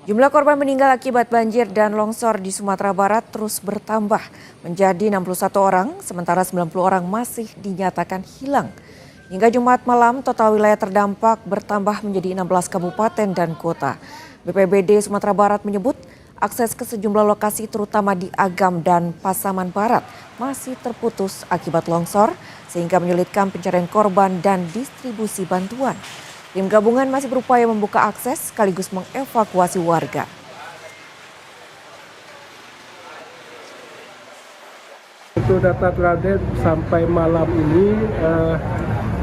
Jumlah korban meninggal akibat banjir dan longsor di Sumatera Barat terus bertambah menjadi 61 orang, sementara 90 orang masih dinyatakan hilang. Hingga Jumat malam, total wilayah terdampak bertambah menjadi 16 kabupaten dan kota. BPBD Sumatera Barat menyebut akses ke sejumlah lokasi terutama di Agam dan Pasaman Barat masih terputus akibat longsor sehingga menyulitkan pencarian korban dan distribusi bantuan. Tim gabungan masih berupaya membuka akses sekaligus mengevakuasi warga. Untuk data terupdate sampai malam ini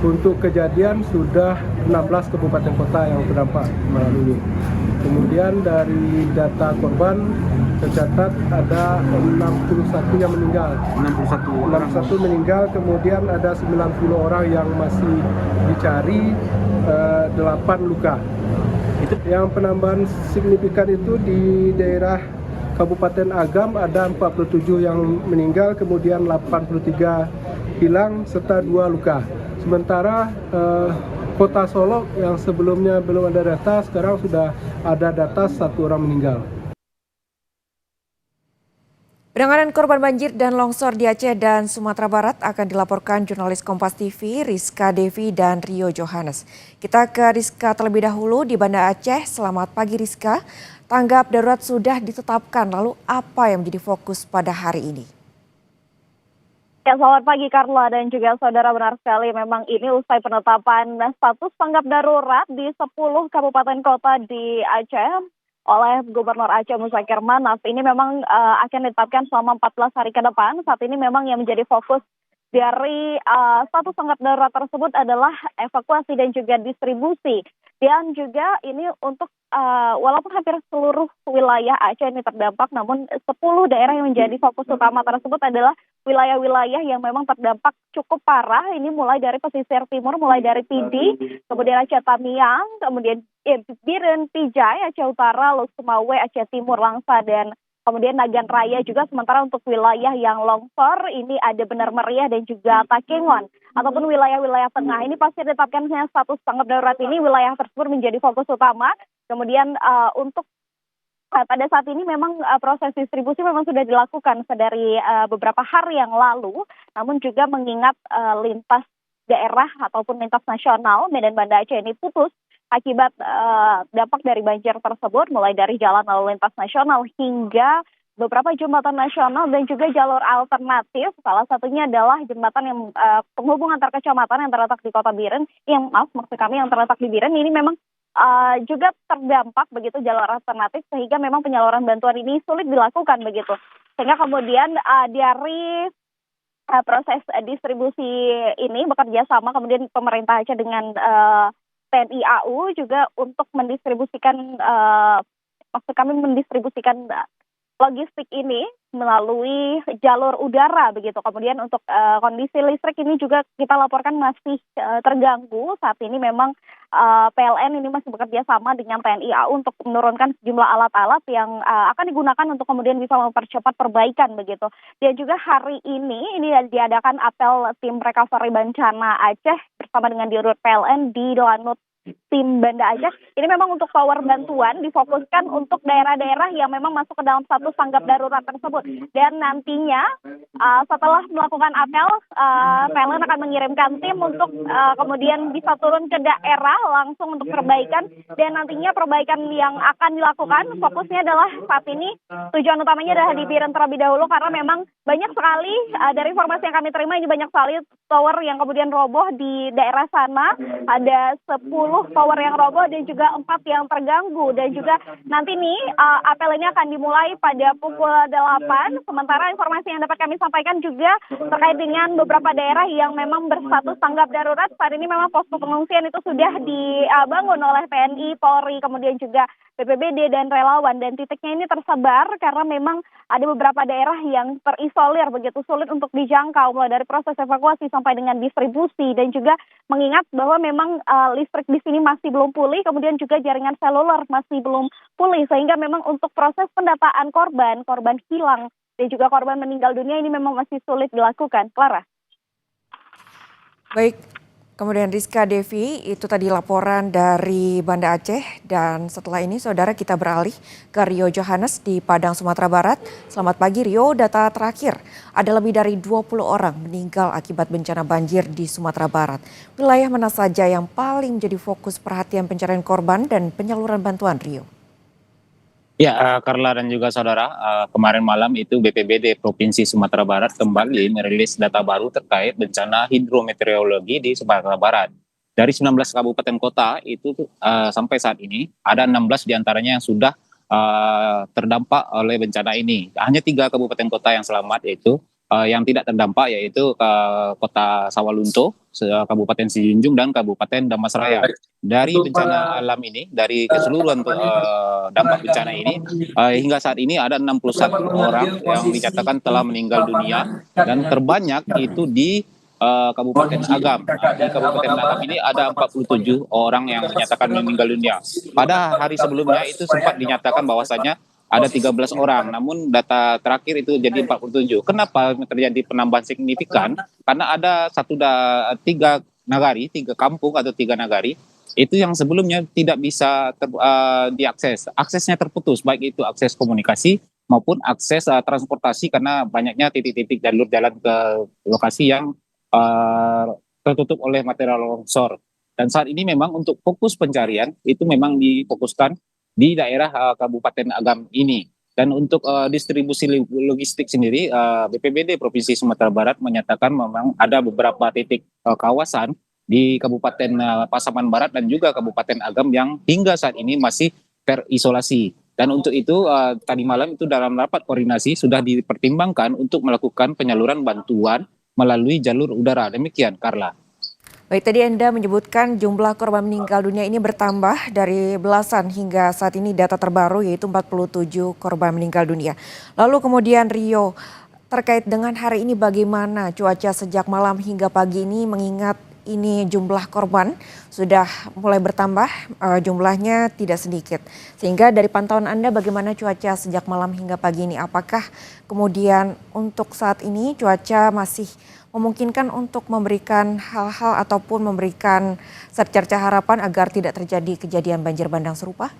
untuk kejadian sudah 16 kabupaten kota yang terdampak malam ini. Kemudian dari data korban tercatat ada 61 yang meninggal. 61 meninggal, kemudian ada 90 orang yang masih dicari, 8 luka. Yang penambahan signifikan itu di daerah Kabupaten Agam ada 47 yang meninggal, kemudian 83 hilang serta 2 luka. Sementara Kota Solok yang sebelumnya belum ada data, sekarang sudah ada data 1 orang meninggal. Penanganan korban banjir dan longsor di Aceh dan Sumatera Barat akan dilaporkan jurnalis Kompas TV Rizka Devi dan Rio Johannes. Kita ke Rizka terlebih dahulu di Banda Aceh. Selamat pagi Rizka. Tanggap darurat sudah ditetapkan, lalu apa yang menjadi fokus pada hari ini? Ya, selamat pagi Carla dan juga saudara, benar sekali memang ini usai penetapan status tanggap darurat di 10 kabupaten kota di Aceh oleh Gubernur Aceh Muzakir Manaf. Ini memang akan ditetapkan selama 14 hari ke depan. Saat ini memang yang menjadi fokus dari status tanggap darurat tersebut adalah evakuasi dan juga distribusi. Dan juga ini untuk walaupun hampir seluruh wilayah Aceh ini terdampak, namun 10 daerah yang menjadi fokus utama tersebut adalah wilayah-wilayah yang memang terdampak cukup parah. Ini mulai dari pesisir timur, mulai dari Pidi, kemudian Aceh Tamiang, kemudian Biren, Pijai, Aceh Utara, Lok Sumawe, Aceh Timur, Langsa, dan kemudian Nagan Raya juga. Sementara untuk wilayah yang longsor ini ada Benar Meriah dan juga Takengon ataupun wilayah-wilayah tengah. Ini pasti ditetapkannya status tanggap darurat ini, wilayah tersebut menjadi fokus utama. Kemudian untuk pada saat ini memang proses distribusi memang sudah dilakukan sedari beberapa hari yang lalu, namun juga mengingat lintas daerah ataupun lintas nasional Medan Banda Aceh ini putus akibat dampak dari banjir tersebut, mulai dari jalan lalu lintas nasional hingga beberapa jembatan nasional dan juga jalur alternatif. Salah satunya adalah jembatan yang penghubung antar kecamatan yang terletak di Kota Biren, maksud kami yang terletak di Biren ini memang juga terdampak begitu jalur alternatif, sehingga memang penyaluran bantuan ini sulit dilakukan begitu. Sehingga kemudian dari proses distribusi ini bekerja sama kemudian pemerintah Aceh dengan TNI AU juga untuk mendistribusikan mendistribusikan logistik ini melalui jalur udara begitu. Kemudian untuk kondisi listrik ini juga kita laporkan masih terganggu. Saat ini memang PLN ini masih bekerja sama dengan TNI AU untuk menurunkan sejumlah alat-alat yang akan digunakan untuk kemudian bisa mempercepat perbaikan begitu. Dan juga hari ini diadakan apel tim recovery bencana Aceh bersama dengan Dirut PLN di Lanut tim Banda Aceh. Ini memang untuk power bantuan difokuskan untuk daerah-daerah yang memang masuk ke dalam status tanggap darurat tersebut. Dan nantinya setelah melakukan apel, PLN akan mengirimkan tim untuk kemudian bisa turun ke daerah langsung untuk perbaikan. Dan nantinya perbaikan yang akan dilakukan fokusnya adalah saat ini tujuan utamanya adalah di Biren terlebih dahulu, karena memang banyak sekali dari informasi yang kami terima ini banyak sekali tower yang kemudian roboh di daerah sana. Ada 10 tower yang roboh dan juga 4 yang terganggu. Dan juga nanti nih apel ini akan dimulai pada pukul 8. Sementara informasi yang dapat kami sampaikan juga terkait dengan beberapa daerah yang memang berstatus tanggap darurat. Saat ini memang posko pengungsian itu sudah dibangun oleh TNI, Polri, kemudian juga BPBD dan relawan. Dan titiknya ini tersebar karena memang ada beberapa daerah yang terisolir begitu sulit untuk dijangkau, mulai dari proses evakuasi sampai dengan distribusi. Dan juga mengingat bahwa memang listrik di sini masih belum pulih, kemudian juga jaringan seluler masih belum pulih, sehingga memang untuk proses pendataan korban hilang dan juga korban meninggal dunia ini memang masih sulit dilakukan. Clara. Baik, Kemudian Rizka Devi, itu tadi laporan dari Banda Aceh. Dan setelah ini saudara kita beralih ke Rio Johannes di Padang, Sumatera Barat. Selamat pagi Rio, data terakhir ada lebih dari 20 orang meninggal akibat bencana banjir di Sumatera Barat. Wilayah mana saja yang paling menjadi fokus perhatian pencarian korban dan penyaluran bantuan Rio? Ya, Karla dan juga saudara, kemarin malam itu BPBD Provinsi Sumatera Barat kembali merilis data baru terkait bencana hidrometeorologi di Sumatera Barat. Dari 19 kabupaten kota itu sampai saat ini ada 16 diantaranya yang sudah terdampak oleh bencana ini. Hanya 3 kabupaten kota yang selamat, yaitu yang tidak terdampak, yaitu Kota Sawalunto, Kabupaten Sijunjung, dan Kabupaten Damasraya. Dari bencana alam ini, dari keseluruhan dampak bencana ini, hingga saat ini ada 61 orang yang dinyatakan telah meninggal dunia, dan terbanyak itu di Kabupaten Agam. Di Kabupaten Agam ini ada 47 orang yang dinyatakan meninggal dunia. Pada hari sebelumnya itu sempat dinyatakan bahwasanya ada 13 orang, namun data terakhir itu jadi 47. Kenapa terjadi penambahan signifikan? Karena ada tiga nagari, 3 kampung atau 3 nagari itu yang sebelumnya tidak bisa diakses. Aksesnya terputus, baik itu akses komunikasi maupun akses transportasi karena banyaknya titik-titik jalur jalan ke lokasi yang tertutup oleh material longsor. Dan saat ini memang untuk fokus pencarian itu memang difokuskan di daerah Kabupaten Agam ini. Dan untuk distribusi logistik sendiri, BPBD Provinsi Sumatera Barat menyatakan memang ada beberapa titik kawasan di Kabupaten Pasaman Barat dan juga Kabupaten Agam yang hingga saat ini masih terisolasi. Dan untuk itu tadi malam itu dalam rapat koordinasi sudah dipertimbangkan untuk melakukan penyaluran bantuan melalui jalur udara. Demikian, Karla. Baik, tadi Anda menyebutkan jumlah korban meninggal dunia ini bertambah dari belasan hingga saat ini data terbaru yaitu 47 korban meninggal dunia. Lalu kemudian Rio, terkait dengan hari ini bagaimana cuaca sejak malam hingga pagi ini mengingat ini jumlah korban sudah mulai bertambah, jumlahnya tidak sedikit. Sehingga dari pantauan Anda bagaimana cuaca sejak malam hingga pagi ini? Apakah kemudian untuk saat ini cuaca masih memungkinkan untuk memberikan hal-hal ataupun memberikan secerca harapan agar tidak terjadi kejadian banjir bandang serupa?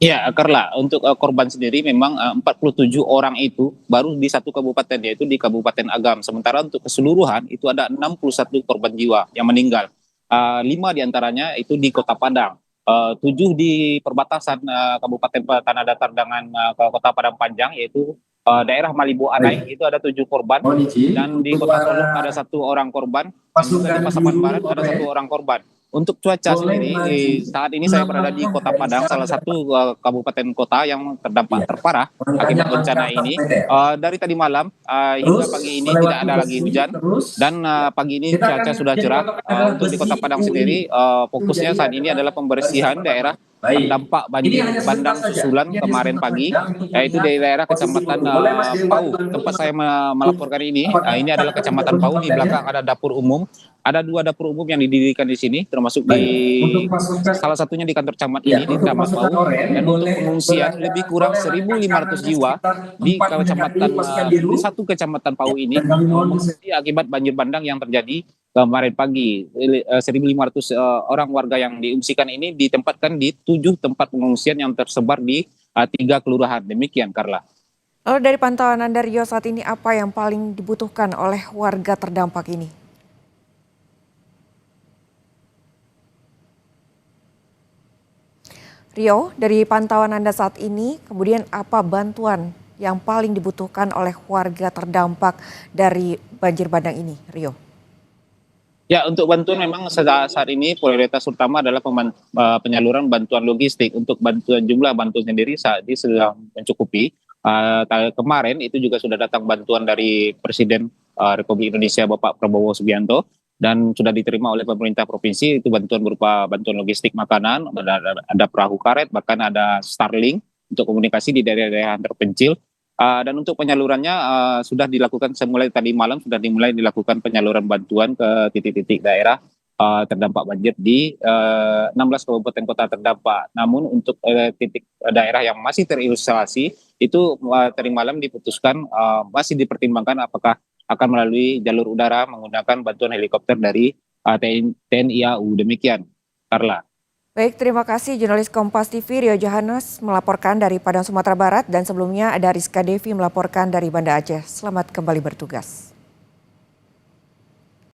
Ya, Karla, untuk korban sendiri memang 47 orang itu baru di satu kabupaten, yaitu di Kabupaten Agam. Sementara untuk keseluruhan itu ada 61 korban jiwa yang meninggal. 5 diantaranya itu di Kota Padang, 7 di perbatasan Kabupaten Tanah Datar dengan Kota Padang Panjang, yaitu daerah Malibu Anai itu ada 7 korban, dan di Kota Solok ada 1 orang korban, dan juga di Pasaman Barat ada 1 orang korban. Untuk cuaca sendiri, saat ini saya berada di Kota Padang, salah satu kabupaten kota yang terdampak terparah akibat bencana ini. Dari tadi malam hingga pagi ini tidak ada lagi hujan, dan pagi ini cuaca sudah cerah. Untuk di Kota Padang sendiri, fokusnya saat ini adalah pembersihan daerah terdampak banjir bandang susulan kemarin pagi, yaitu di daerah Kecamatan Pau, tempat saya melaporkan ini. Ini adalah Kecamatan Pau, di belakang ada dapur umum. Ada 2 dapur umum yang didirikan di sini, termasuk di salah satunya di kantor camat ini, di Camat Pau. Dan untuk pengungsian lebih kurang 1.500 jiwa di di satu kecamatan Pau ini mengungsi akibat banjir bandang yang terjadi kemarin pagi. 1.500 orang warga yang diungsikan ini ditempatkan di 7 tempat pengungsian yang tersebar di 3 kelurahan. Demikian, Karla. Lalu dari pantauan Anda Rio, saat ini apa yang paling dibutuhkan oleh warga terdampak ini? Rio, dari pantauan Anda saat ini, kemudian apa bantuan yang paling dibutuhkan oleh warga terdampak dari banjir bandang ini, Rio? Ya, untuk bantuan memang saat ini prioritas utama adalah penyaluran bantuan logistik. Untuk bantuan jumlah bantuan sendiri saat ini sudah mencukupi. Kemarin itu juga sudah datang bantuan dari Presiden Republik Indonesia Bapak Prabowo Subianto, dan sudah diterima oleh pemerintah provinsi. Itu bantuan berupa bantuan logistik makanan, ada perahu karet, bahkan ada Starlink untuk komunikasi di daerah-daerah terpencil. Dan untuk penyalurannya sudah dilakukan mulai tadi malam, sudah dimulai dilakukan penyaluran bantuan ke titik-titik daerah terdampak banjir di 16 kabupaten kota terdampak. Namun untuk titik daerah yang masih terisolasi itu tadi malam diputuskan masih dipertimbangkan apakah akan melalui jalur udara menggunakan bantuan helikopter dari TNI AU. Demikian, Carla. Baik, terima kasih jurnalis Kompas TV Rio Johannes melaporkan dari Padang, Sumatera Barat, dan sebelumnya ada Rizka Devi melaporkan dari Banda Aceh. Selamat kembali bertugas.